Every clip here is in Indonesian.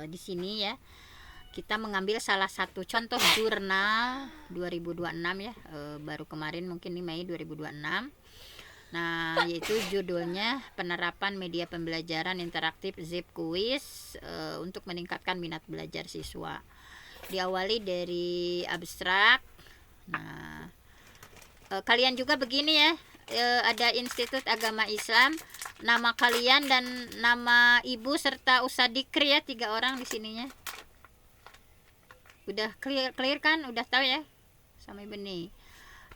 di sini ya kita mengambil salah satu contoh jurnal 2026 ya, baru kemarin mungkin di Mei 2026. Nah, yaitu judulnya Penerapan Media Pembelajaran Interaktif Zip Quiz untuk meningkatkan minat belajar siswa. Diawali dari abstrak. Nah, kalian juga begini ya, ada Institut Agama Islam, nama kalian dan nama ibu serta Ustadz Dikri ya, 3 orang di sininya. Udah clear kan? Udah tahu ya sama Ibu nih.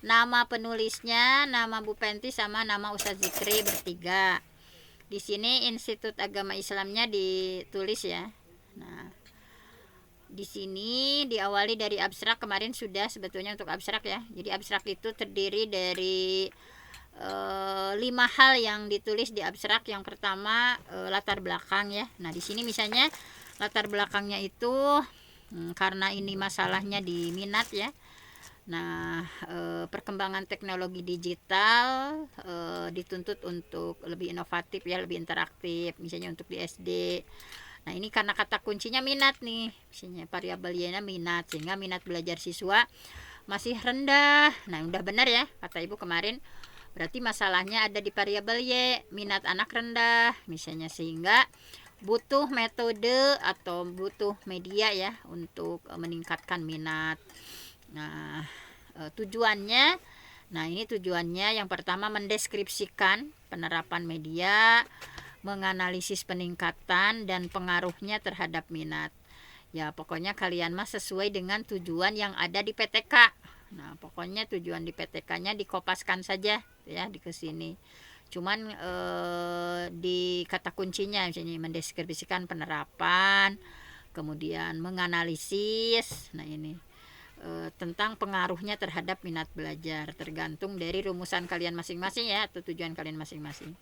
Nama penulisnya, nama Bu Penti sama nama Ustadz Dikri bertiga. Di sini Institut Agama Islamnya ditulis ya. Nah, di sini diawali dari abstrak. Kemarin sudah sebetulnya untuk abstrak ya. Jadi abstrak itu terdiri dari 5 hal yang ditulis di abstrak. Yang pertama latar belakang ya. Nah, di sini misalnya latar belakangnya itu karena ini masalahnya di minat ya. Nah, perkembangan teknologi digital dituntut untuk lebih inovatif ya, lebih interaktif, misalnya untuk di SD. Nah, ini karena kata kuncinya minat nih, misalnya variabel Y-nya minat, sehingga minat belajar siswa masih rendah. Nah, udah benar ya kata Ibu kemarin, berarti masalahnya ada di variabel Y, minat anak rendah misalnya, sehingga butuh metode atau butuh media ya untuk meningkatkan minat. Nah, tujuannya, nah ini tujuannya yang pertama mendeskripsikan penerapan media, menganalisis peningkatan dan pengaruhnya terhadap minat. Ya pokoknya kalian mah sesuai dengan tujuan yang ada di PTK. Nah pokoknya tujuan di PTK-nya dikopaskan saja ya di kesini. Cuman di kata kuncinya misalnya mendeskripsikan penerapan, kemudian menganalisis. Nah ini tentang pengaruhnya terhadap minat belajar, tergantung dari rumusan kalian masing-masing ya, atau tujuan kalian masing-masing.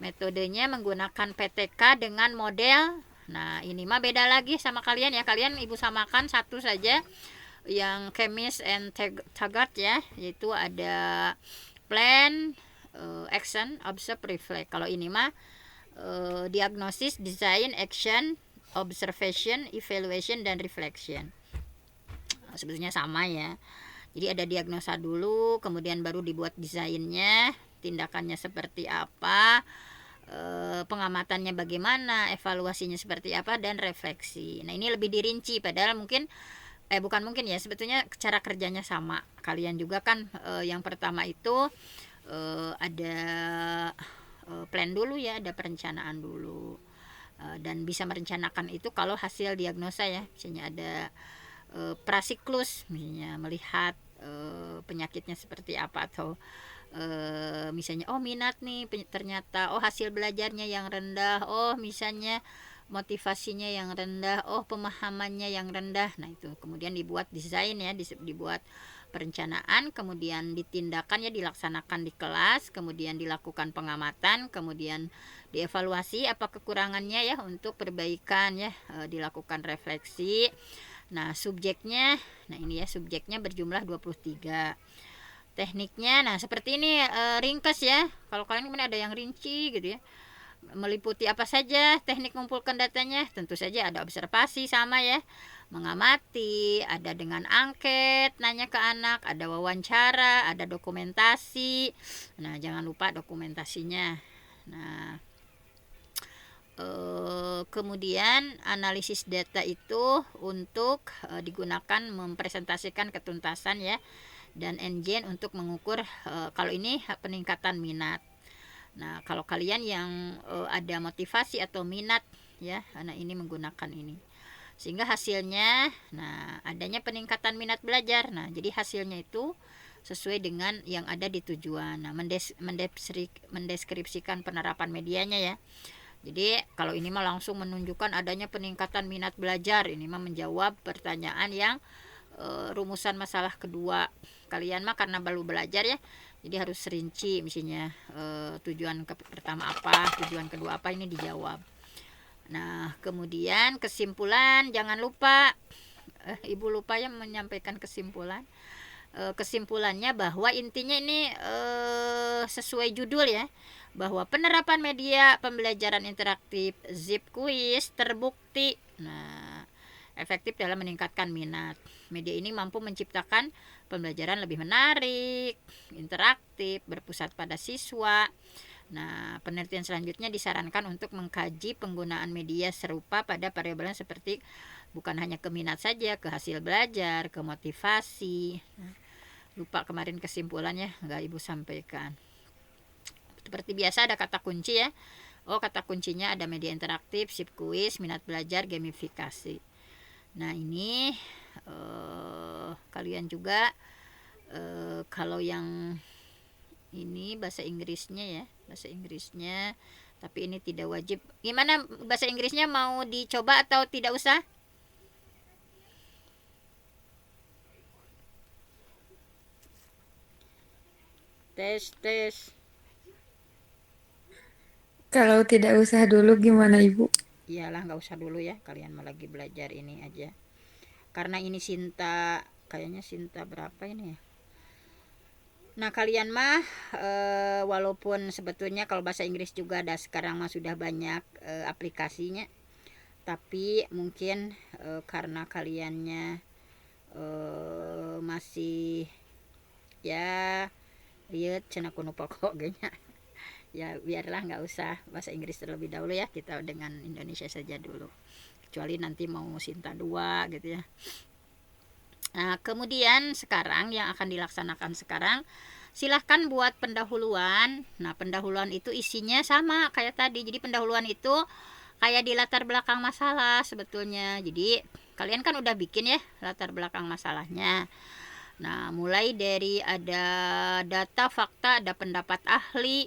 Metodenya menggunakan PTK dengan model. Nah ini mah beda lagi sama kalian ya, kalian Ibu samakan satu saja yang Chemist and Taggart ya, yaitu ada plan, action, observe, reflect. Kalau ini mah diagnosis, design, action, observation, evaluation, dan reflection. Sebetulnya sama ya. Jadi ada diagnosa dulu, kemudian baru dibuat desainnya, tindakannya seperti apa, pengamatannya bagaimana, evaluasinya seperti apa, dan refleksi. Nah ini lebih dirinci, padahal mungkin bukan mungkin ya, sebetulnya cara kerjanya sama. Kalian juga kan yang pertama itu ada plan dulu ya, ada perencanaan dulu, dan bisa merencanakan itu kalau hasil diagnosa ya, misalnya ada prasiklus, misalnya melihat penyakitnya seperti apa, atau misalnya minat nih ternyata hasil belajarnya yang rendah, misalnya motivasinya yang rendah, pemahamannya yang rendah. Nah itu kemudian dibuat desain ya, dibuat perencanaan, kemudian ditindakan ya, dilaksanakan di kelas, kemudian dilakukan pengamatan, kemudian dievaluasi apa kekurangannya ya untuk perbaikan ya, dilakukan refleksi. Nah subjeknya, nah ini ya subjeknya berjumlah 23. Tekniknya, nah seperti ini ringkas ya. Kalau kalian kemudian ada yang rinci gitu ya, meliputi apa saja teknik mengumpulkan datanya. Tentu saja ada observasi sama ya, mengamati, ada dengan angket, nanya ke anak, ada wawancara, ada dokumentasi. Nah jangan lupa dokumentasinya. Nah kemudian analisis data itu untuk digunakan mempresentasikan ketuntasan ya, dan engine untuk mengukur kalau ini peningkatan minat. Nah kalau kalian yang ada motivasi atau minat ya, nah ini menggunakan ini, sehingga hasilnya nah adanya peningkatan minat belajar. Nah jadi hasilnya itu sesuai dengan yang ada di tujuan. Nah mendeskripsikan penerapan medianya ya. Jadi kalau ini mah langsung menunjukkan adanya peningkatan minat belajar, ini mah menjawab pertanyaan yang rumusan masalah kedua. Kalian mah karena baru belajar ya, jadi harus rinci misalnya tujuan pertama apa, tujuan kedua apa, ini dijawab. Nah kemudian kesimpulan, jangan lupa Ibu lupa ya menyampaikan kesimpulan. Kesimpulannya bahwa intinya ini sesuai judul ya, bahwa penerapan media pembelajaran interaktif Zip Quiz terbukti. Nah efektif dalam meningkatkan minat. Media ini mampu menciptakan pembelajaran lebih menarik, interaktif, berpusat pada siswa. Nah, penelitian selanjutnya disarankan untuk mengkaji penggunaan media serupa pada variabel seperti bukan hanya ke minat saja, ke hasil belajar, ke motivasi. Nah, lupa kemarin kesimpulannya nggak Ibu sampaikan. Seperti biasa ada kata kunci ya. Kata kuncinya ada media interaktif, sip kuis, minat belajar, gamifikasi. Nah, ini kalian juga kalau yang ini bahasa Inggrisnya ya, bahasa Inggrisnya, tapi ini tidak wajib. Gimana bahasa Inggrisnya, mau dicoba atau tidak usah? Tes. Kalau tidak usah dulu gimana Ibu? Iyalah, nggak usah dulu ya, kalian mau lagi belajar ini aja. Karena ini Sinta, kayaknya Sinta berapa ini ya? Nah, kalian mah walaupun sebetulnya kalau bahasa Inggris juga ada sekarang mah sudah banyak aplikasinya, tapi mungkin karena kaliannya masih ya lihat cenah kuno pokok genya. Ya biarlah, nggak usah bahasa Inggris terlebih dahulu ya, kita dengan Indonesia saja dulu, kecuali nanti mau Sinta 2 gitu ya. Nah, kemudian sekarang yang akan dilaksanakan sekarang, silahkan buat pendahuluan. Nah, pendahuluan itu isinya sama kayak tadi. Jadi pendahuluan itu kayak di latar belakang masalah sebetulnya. Jadi kalian kan udah bikin ya latar belakang masalahnya. Nah, mulai dari ada data, fakta, ada pendapat ahli,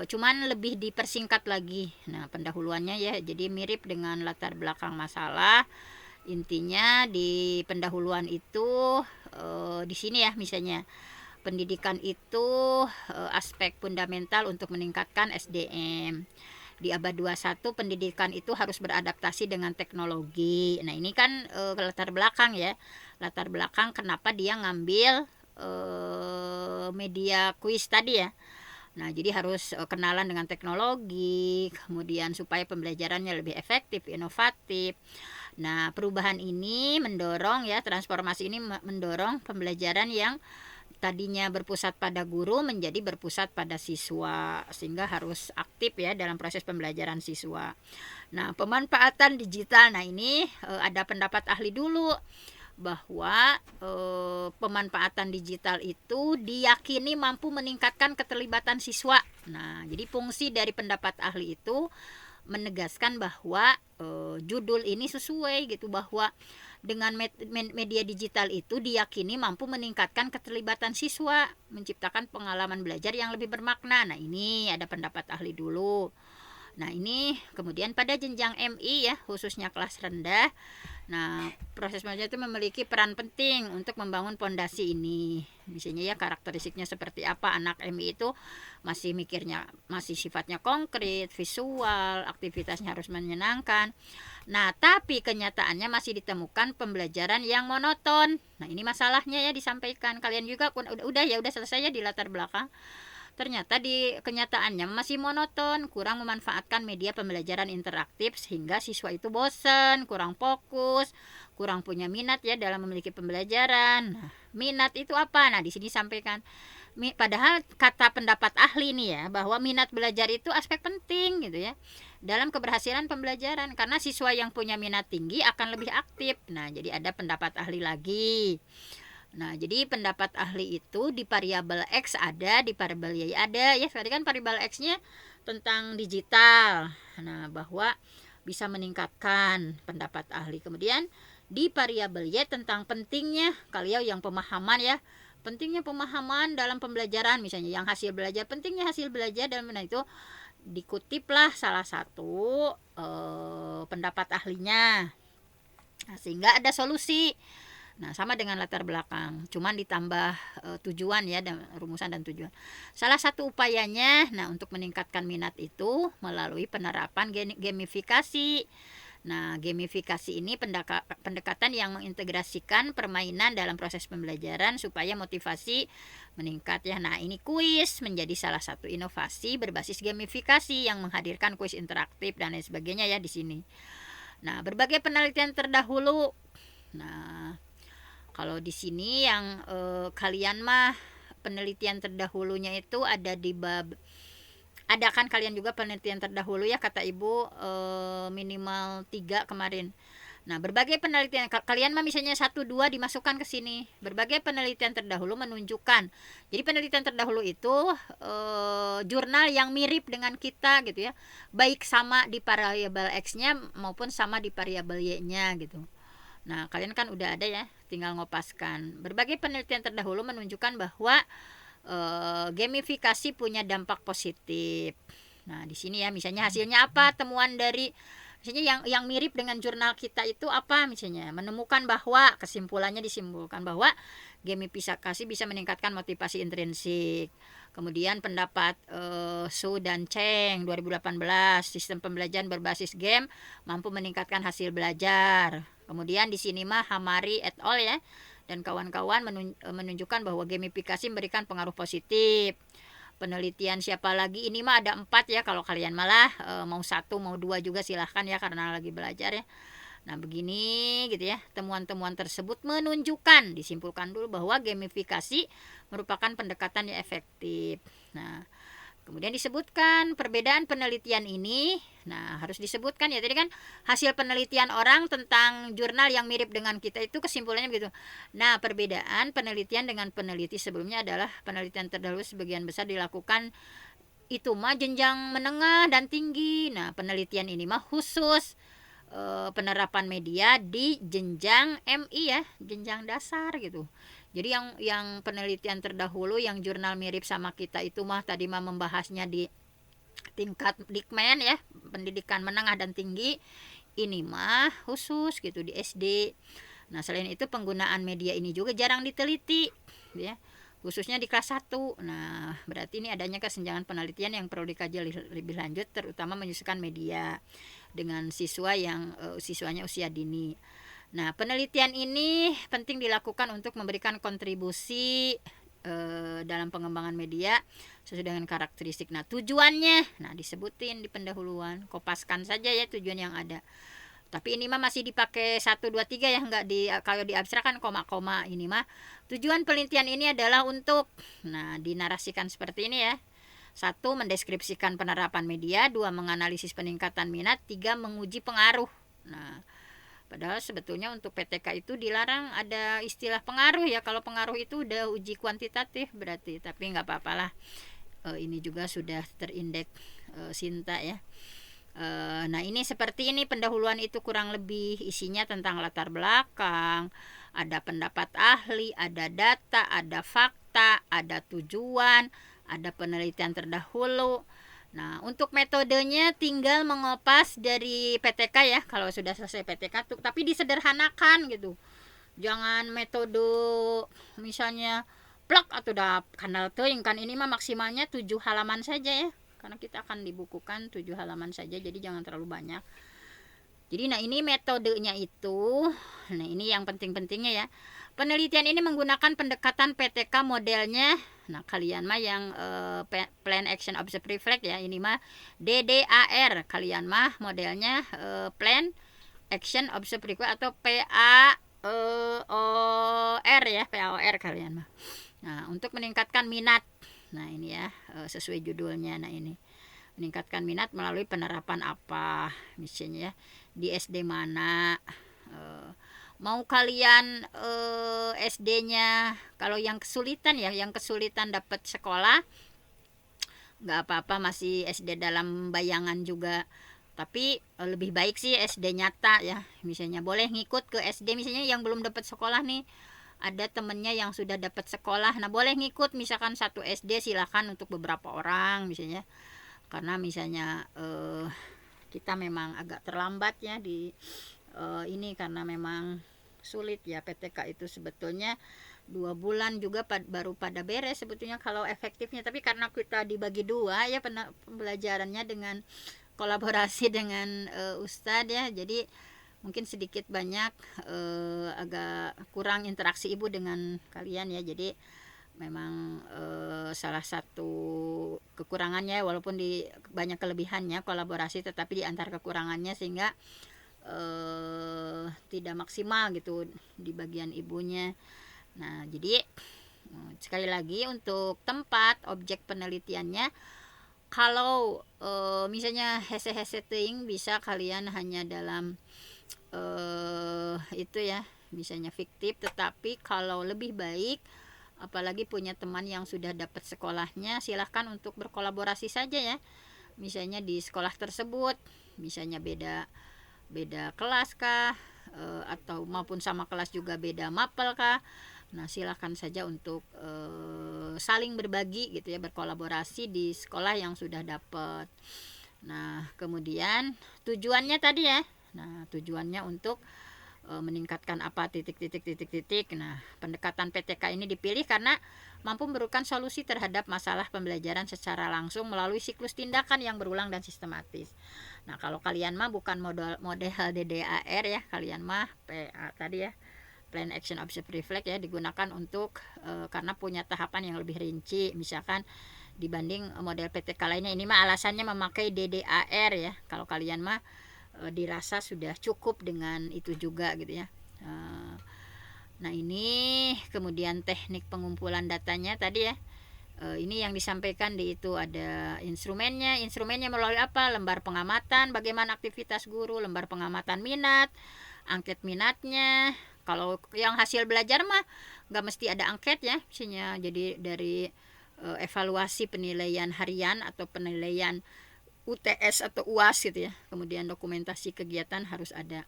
cuman lebih dipersingkat lagi. Nah, pendahuluannya ya jadi mirip dengan latar belakang masalah. Intinya di pendahuluan itu di sini ya, misalnya pendidikan itu aspek fundamental untuk meningkatkan SDM. Di abad 21 pendidikan itu harus beradaptasi dengan teknologi. Nah, ini kan latar belakang ya. Latar belakang kenapa dia ngambil media kuis tadi ya. Nah, jadi harus kenalan dengan teknologi, kemudian supaya pembelajarannya lebih efektif, inovatif. Nah, perubahan ini mendorong ya, transformasi ini mendorong pembelajaran yang tadinya berpusat pada guru menjadi berpusat pada siswa, sehingga harus aktif ya dalam proses pembelajaran siswa. Nah, pemanfaatan digital. Nah, ini ada pendapat ahli dulu bahwa pemanfaatan digital itu diyakini mampu meningkatkan keterlibatan siswa. Nah, jadi fungsi dari pendapat ahli itu menegaskan bahwa judul ini sesuai gitu, bahwa dengan media digital itu diyakini mampu meningkatkan keterlibatan siswa, menciptakan pengalaman belajar yang lebih bermakna. Nah, ini ada pendapat ahli dulu. Nah, ini kemudian pada jenjang MI ya, khususnya kelas rendah. Nah, proses belajar itu memiliki peran penting untuk membangun fondasi ini. Misalnya ya, karakteristiknya seperti apa. Anak MI itu masih mikirnya, masih sifatnya konkret, visual, aktivitasnya harus menyenangkan. Nah, tapi kenyataannya masih ditemukan pembelajaran yang monoton. Nah, ini masalahnya ya, disampaikan. Kalian juga udah selesai ya di latar belakang. Ternyata di kenyataannya masih monoton, kurang memanfaatkan media pembelajaran interaktif sehingga siswa itu bosan, kurang fokus, kurang punya minat ya dalam memiliki pembelajaran. Nah, minat itu apa? Nah, di sini sampaikan. Padahal kata pendapat ahli nih ya, bahwa minat belajar itu aspek penting gitu ya dalam keberhasilan pembelajaran, karena siswa yang punya minat tinggi akan lebih aktif. Nah, jadi ada pendapat ahli lagi. Nah, jadi pendapat ahli itu di variabel X ada, di variabel Y ada. Ya, tadi kan variabel X-nya tentang digital. Nah, bahwa bisa meningkatkan pendapat ahli. Kemudian di variabel Y tentang pentingnya kalian yang pemahaman ya. Pentingnya pemahaman dalam pembelajaran, misalnya yang hasil belajar, pentingnya hasil belajar, dan itu dikutiplah salah satu pendapat ahlinya. Nah, sehingga ada solusi. Nah, sama dengan latar belakang, cuman ditambah tujuan ya, dan rumusan dan tujuan. Salah satu upayanya, nah, untuk meningkatkan minat itu melalui penerapan gamifikasi. Nah, gamifikasi ini pendekatan yang mengintegrasikan permainan dalam proses pembelajaran supaya motivasi meningkat ya. Nah, ini kuis menjadi salah satu inovasi berbasis gamifikasi yang menghadirkan kuis interaktif dan lain sebagainya ya di sini. Nah, berbagai penelitian terdahulu. Nah, kalau di sini yang kalian mah penelitian terdahulunya itu ada di bab, ada kan kalian juga penelitian terdahulu ya kata ibu, minimal 3 kemarin. Nah, berbagai penelitian kalian mah misalnya 1 2 dimasukkan ke sini. Berbagai penelitian terdahulu menunjukkan. Jadi penelitian terdahulu itu jurnal yang mirip dengan kita gitu ya. Baik sama di variabel X-nya maupun sama di variabel Y-nya gitu. Nah, kalian kan udah ada ya, tinggal ngopaskan. Berbagai penelitian terdahulu menunjukkan bahwa gamifikasi punya dampak positif. Nah, di sini ya misalnya hasilnya apa? Temuan dari misalnya yang mirip dengan jurnal kita itu apa? Misalnya menemukan bahwa kesimpulannya disimpulkan bahwa gamifikasi bisa meningkatkan motivasi intrinsik. Kemudian pendapat Su dan Cheng 2018, sistem pembelajaran berbasis game mampu meningkatkan hasil belajar. Kemudian di sini mah Hamari et al ya dan kawan-kawan menunjukkan bahwa gamifikasi memberikan pengaruh positif. Penelitian siapa lagi ini mah ada 4 ya, kalau kalian malah mau 1 mau 2 juga silahkan ya karena lagi belajar ya. Nah begini gitu ya, temuan-temuan tersebut menunjukkan, disimpulkan dulu bahwa gamifikasi merupakan pendekatan yang efektif. Nah kemudian disebutkan perbedaan penelitian ini. Nah, harus disebutkan ya. Tadi kan hasil penelitian orang tentang jurnal yang mirip dengan kita itu kesimpulannya begitu. Nah, perbedaan penelitian dengan peneliti sebelumnya adalah penelitian terdahulu sebagian besar dilakukan itu mah jenjang menengah dan tinggi. Nah, penelitian ini mah khusus penerapan media di jenjang MI ya, jenjang dasar gitu. Jadi yang penelitian terdahulu yang jurnal mirip sama kita itu mah tadi mah membahasnya di tingkat Dikmen ya, pendidikan menengah dan tinggi. Ini mah khusus gitu di SD. Nah, selain itu penggunaan media ini juga jarang diteliti ya, khususnya di kelas 1. Nah, berarti ini adanya kesenjangan penelitian yang perlu dikaji lebih lanjut, terutama menyusukan media dengan siswa yang siswanya usia dini. Nah, penelitian ini penting dilakukan untuk memberikan kontribusi dalam pengembangan media sesuai dengan karakteristik. Nah, tujuannya, nah disebutin di pendahuluan, kopaskan saja ya tujuan yang ada. Tapi ini mah masih dipakai 1 2 3 ya, enggak di kalau di abstrak kan koma-koma. Ini mah tujuan penelitian ini adalah untuk, nah dinarasikan seperti ini ya. 1 mendeskripsikan penerapan media, 2 menganalisis peningkatan minat, 3 menguji pengaruh. Nah, padahal sebetulnya untuk PTK itu dilarang ada istilah pengaruh ya. Kalau pengaruh itu udah uji kuantitatif berarti, tapi nggak apa-apalah. Ini juga sudah terindeks Sinta ya. Nah ini seperti ini pendahuluan itu kurang lebih isinya tentang latar belakang, ada pendapat ahli, ada data, ada fakta, ada tujuan, ada penelitian terdahulu. Nah, untuk metodenya tinggal mengopas dari PTK ya, kalau sudah selesai PTK tuh, tapi disederhanakan gitu. Jangan metode misalnya plak atau udah kanal teuing kan, ini mah maksimalnya 7 halaman saja ya. Karena kita akan dibukukan 7 halaman saja, jadi jangan terlalu banyak. Jadi nah ini metodenya itu. Nah, ini yang penting-pentingnya ya. Penelitian ini menggunakan pendekatan PTK modelnya. Nah, kalian mah yang Plan Action Observe Reflect ya, ini mah DDAR. Kalian mah modelnya Plan Action Observe Reflect atau PAOR ya, PAOR kalian mah. Nah, untuk meningkatkan minat. Nah, ini ya sesuai judulnya. Nah, ini meningkatkan minat melalui penerapan apa misalnya ya, di SD mana, mau kalian SD-nya kalau yang kesulitan ya, yang kesulitan dapat sekolah nggak apa-apa, masih SD dalam bayangan juga, tapi lebih baik sih SD nyata ya. Misalnya boleh ngikut ke SD misalnya yang belum dapat sekolah nih, ada temennya yang sudah dapat sekolah, nah boleh ngikut misalkan 1 SD silahkan untuk beberapa orang misalnya, karena misalnya kita memang agak terlambat ya di ini karena memang sulit ya. PTK itu sebetulnya 2 bulan juga baru pada beres sebetulnya kalau efektifnya, tapi karena kita dibagi 2 ya pembelajarannya dengan kolaborasi dengan Ustadz ya, jadi mungkin sedikit banyak agak kurang interaksi ibu dengan kalian ya. Jadi memang salah satu kekurangannya, walaupun di banyak kelebihannya kolaborasi, tetapi di antara kekurangannya sehingga tidak maksimal gitu di bagian ibunya. Nah, jadi sekali lagi untuk tempat objek penelitiannya, kalau misalnya hese-hese teuing bisa kalian hanya dalam itu ya, misalnya fiktif, tetapi kalau lebih baik apalagi punya teman yang sudah dapat sekolahnya, silahkan untuk berkolaborasi saja ya. Misalnya di sekolah tersebut, misalnya beda kelas kah, atau maupun sama kelas juga beda mapel kah. Nah, silahkan saja untuk saling berbagi gitu ya, berkolaborasi di sekolah yang sudah dapat. Nah, kemudian tujuannya tadi ya. Nah, tujuannya untuk meningkatkan apa, titik. Nah, pendekatan PTK ini dipilih karena mampu memberikan solusi terhadap masalah pembelajaran secara langsung melalui siklus tindakan yang berulang dan sistematis. Nah, kalau kalian mah bukan model DDAR ya, kalian mah PA tadi ya, Plan Action Observe Reflect ya, digunakan untuk karena punya tahapan yang lebih rinci, misalkan dibanding model PTK lainnya. Ini mah alasannya memakai DDAR ya. Kalau kalian mah dirasa sudah cukup dengan itu juga gitu ya. Nah, ini kemudian teknik pengumpulan datanya tadi ya. Ini yang disampaikan di itu ada instrumennya melalui apa, lembar pengamatan bagaimana aktivitas guru, lembar pengamatan minat, angket minatnya. Kalau yang hasil belajar mah nggak mesti ada angket ya, misalnya jadi dari evaluasi penilaian harian atau penilaian UTS atau UAS gitu ya. Kemudian dokumentasi kegiatan harus ada.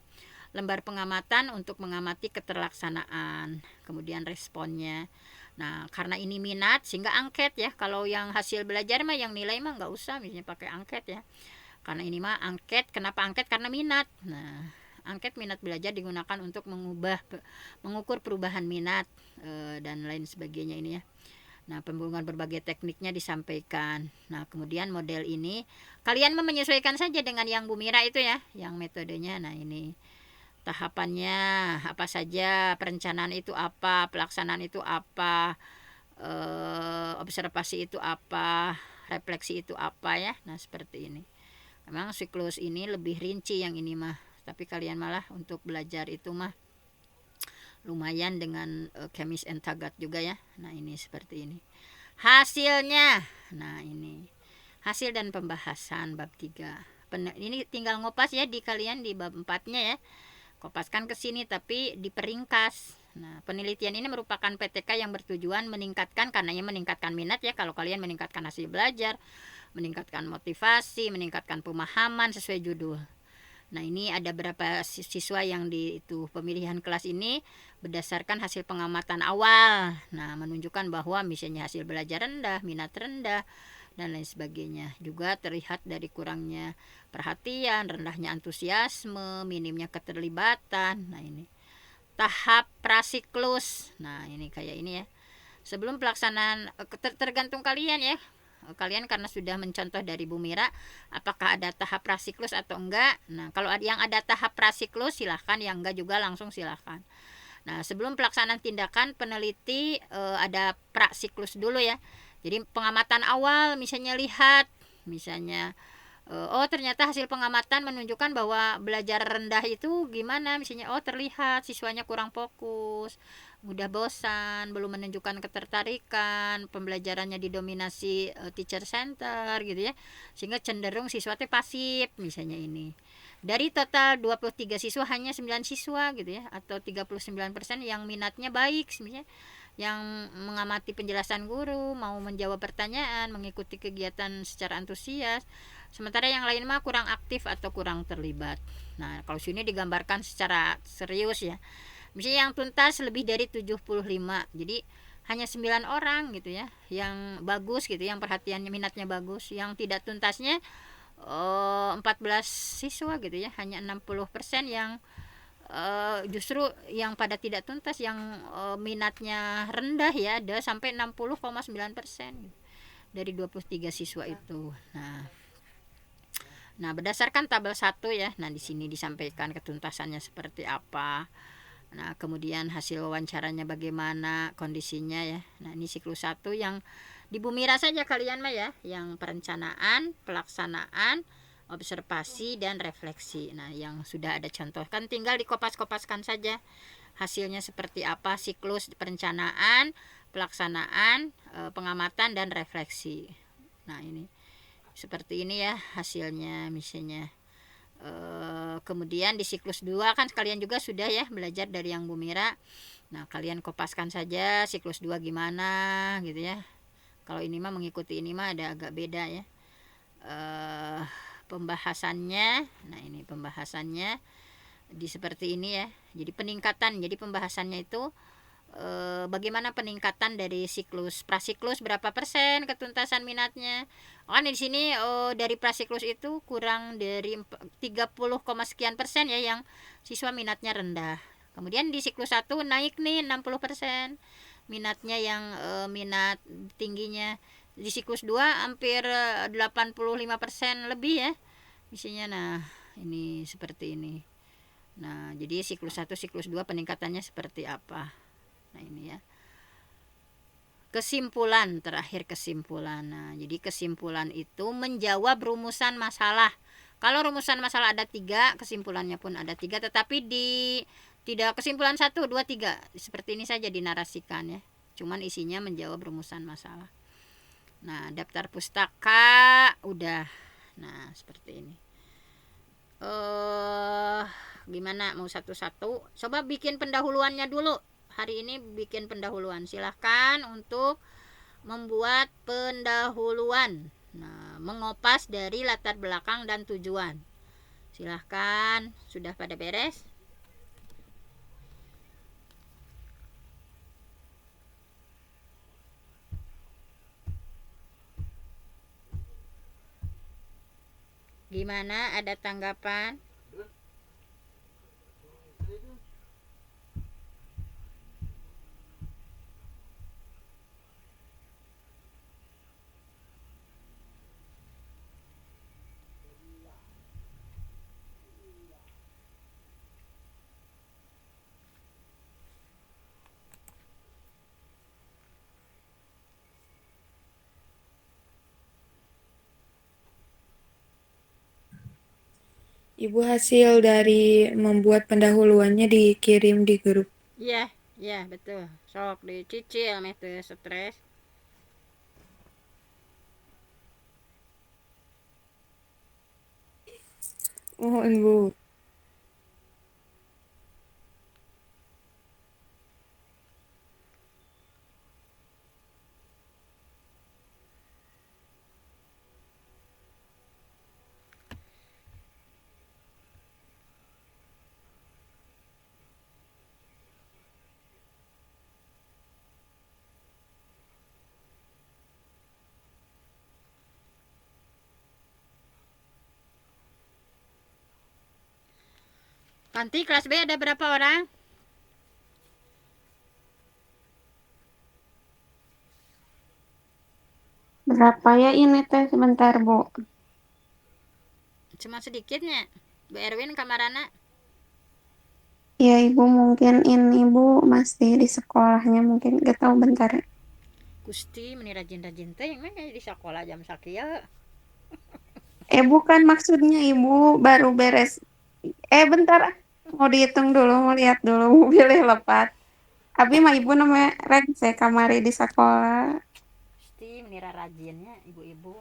Lembar pengamatan untuk mengamati keterlaksanaan, kemudian responnya. Nah, karena ini minat sehingga angket ya. Kalau yang hasil belajar mah yang nilai mah nggak usah misalnya pakai angket ya. Karena ini mah angket, kenapa angket? Karena minat. Nah, angket minat belajar digunakan untuk mengukur perubahan minat dan lain sebagainya ini ya. Nah, pembunuhan berbagai tekniknya disampaikan. Nah, kemudian model ini kalian menyesuaikan saja dengan yang Bu Mira itu ya, yang metodenya. Nah, ini tahapannya apa saja, perencanaan itu apa, pelaksanaan itu apa, observasi itu apa, refleksi itu apa ya. Nah, seperti ini. Memang siklus ini lebih rinci yang ini mah, tapi kalian malah untuk belajar itu mah lumayan dengan Chemis and Taggart juga ya. Nah, ini seperti ini hasilnya. Nah, ini hasil dan pembahasan bab 3. Ini tinggal ngopas ya di kalian di bab 4-nya ya. Kopaskan ke sini tapi diperingkas. Nah, penelitian ini merupakan PTK yang bertujuan meningkatkan, karenanya meningkatkan minat ya. Kalau kalian meningkatkan hasil belajar, meningkatkan motivasi, meningkatkan pemahaman sesuai judul. Nah, ini ada berapa siswa yang di itu pemilihan kelas ini berdasarkan hasil pengamatan awal. Nah, menunjukkan bahwa misalnya hasil belajar rendah, minat rendah, dan lain sebagainya. Juga terlihat dari kurangnya perhatian, rendahnya antusiasme, minimnya keterlibatan. Nah, ini tahap prasiklus. Nah, ini kayak ini ya. Sebelum pelaksanaan tergantung kalian ya. Kalian karena sudah mencontoh dari Bu Mira, apakah ada tahap prasiklus atau enggak. Nah, kalau yang ada tahap prasiklus silahkan, yang enggak juga langsung silahkan. Nah, sebelum pelaksanaan tindakan, peneliti ada prasiklus dulu ya. Jadi pengamatan awal, misalnya lihat, misalnya oh ternyata hasil pengamatan menunjukkan bahwa belajar rendah itu gimana, misalnya oh terlihat siswanya kurang fokus, mudah bosan, belum menunjukkan ketertarikan, pembelajarannya didominasi teacher center gitu ya, sehingga cenderung siswa teh pasif misalnya ini. Dari total 23 siswa hanya 9 siswa gitu ya, atau 39% yang minatnya baik misalnya, yang mengamati penjelasan guru, mau menjawab pertanyaan, mengikuti kegiatan secara antusias. Sementara yang lain mah kurang aktif atau kurang terlibat. Nah, kalau sini digambarkan secara serius ya. Misalnya yang tuntas lebih dari 75. Jadi hanya 9 orang gitu ya yang bagus gitu, yang perhatiannya minatnya bagus. Yang tidak tuntasnya 14 siswa gitu ya, hanya 60% yang justru yang pada tidak tuntas, yang minatnya rendah ya, ada sampai 60,9% dari 23 siswa itu. Nah, berdasarkan tabel 1 ya. Nah, di sini disampaikan ketuntasannya seperti apa. Nah, kemudian hasil wawancaranya bagaimana kondisinya ya. Nah, ini siklus 1 yang di Bu Mira saja kalian mah ya, yang perencanaan, pelaksanaan, observasi dan refleksi. Nah, yang sudah ada contoh kan tinggal dikopas-kopaskan saja hasilnya seperti apa, siklus perencanaan, pelaksanaan, pengamatan dan refleksi. Nah, ini seperti ini ya hasilnya misalnya. Kemudian di siklus 2 kan kalian juga sudah ya belajar dari yang Bu Mira. Nah, kalian kopaskan saja siklus 2 gimana gitu ya. Kalau ini mah mengikuti ini mah ada agak beda ya. Pembahasannya, nah ini pembahasannya di seperti ini ya. Jadi peningkatan, jadi pembahasannya itu bagaimana peningkatan dari siklus prasiklus berapa persen ketuntasan minatnya. Kan di sini dari prasiklus itu kurang dari 30, sekian persen ya yang siswa minatnya rendah. Kemudian di siklus 1 naik nih 60% minatnya yang minat tingginya. Di siklus 2 hampir 85% lebih ya isinya. Nah, ini seperti ini. Nah, jadi siklus 1, siklus 2 peningkatannya seperti apa. Nah, ini ya. Kesimpulan, terakhir kesimpulan. Nah, jadi kesimpulan itu menjawab rumusan masalah. Kalau rumusan masalah ada 3, kesimpulannya pun ada 3, tetapi tidak kesimpulan 1, 2, 3. Seperti ini saja dinarasikan ya. Cuman isinya menjawab rumusan masalah. Nah, daftar pustaka udah. Nah, seperti ini. Gimana mau satu-satu? Coba bikin pendahuluannya dulu. Hari ini bikin pendahuluan. Silahkan untuk membuat pendahuluan. Nah, mengopas dari latar belakang dan tujuan. Silahkan. Sudah pada beres? Gimana? Ada tanggapan? Ibu hasil dari membuat pendahuluannya dikirim di grup. Iya, iya betul. Sok dicicil metode stres. Oh, Ibu. Nanti kelas B ada berapa orang? Berapa ya ini teh sebentar, Bu? Cuma sedikitnya. Bu Erwin kamarana. Ya, Ibu mungkin ini Bu masih di sekolahnya mungkin gak tahu bentar. Gusti meni rajin-rajin teh yang mana di sekolah jam sakieu. Bukan maksudnya Ibu baru beres. Bentar. Mau dihitung dulu, mau lihat dulu, mau pilih lepat. Abi mah Ibu namanya rek saya kamari di sekolah. Gusti meni rajinnya ibu-ibu.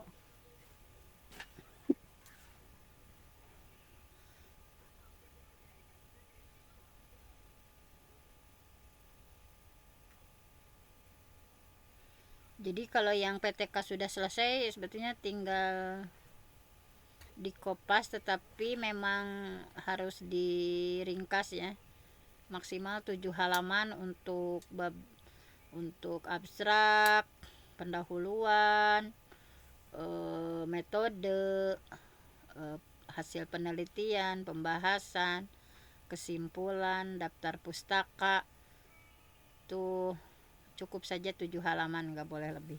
Jadi kalau yang PTK sudah selesai sebetulnya tinggal dikopas, tetapi memang harus diringkas ya. Maksimal 7 halaman untuk abstrak, pendahuluan, metode, hasil penelitian, pembahasan, kesimpulan, daftar pustaka. Tuh cukup saja 7 halaman, nggak boleh lebih.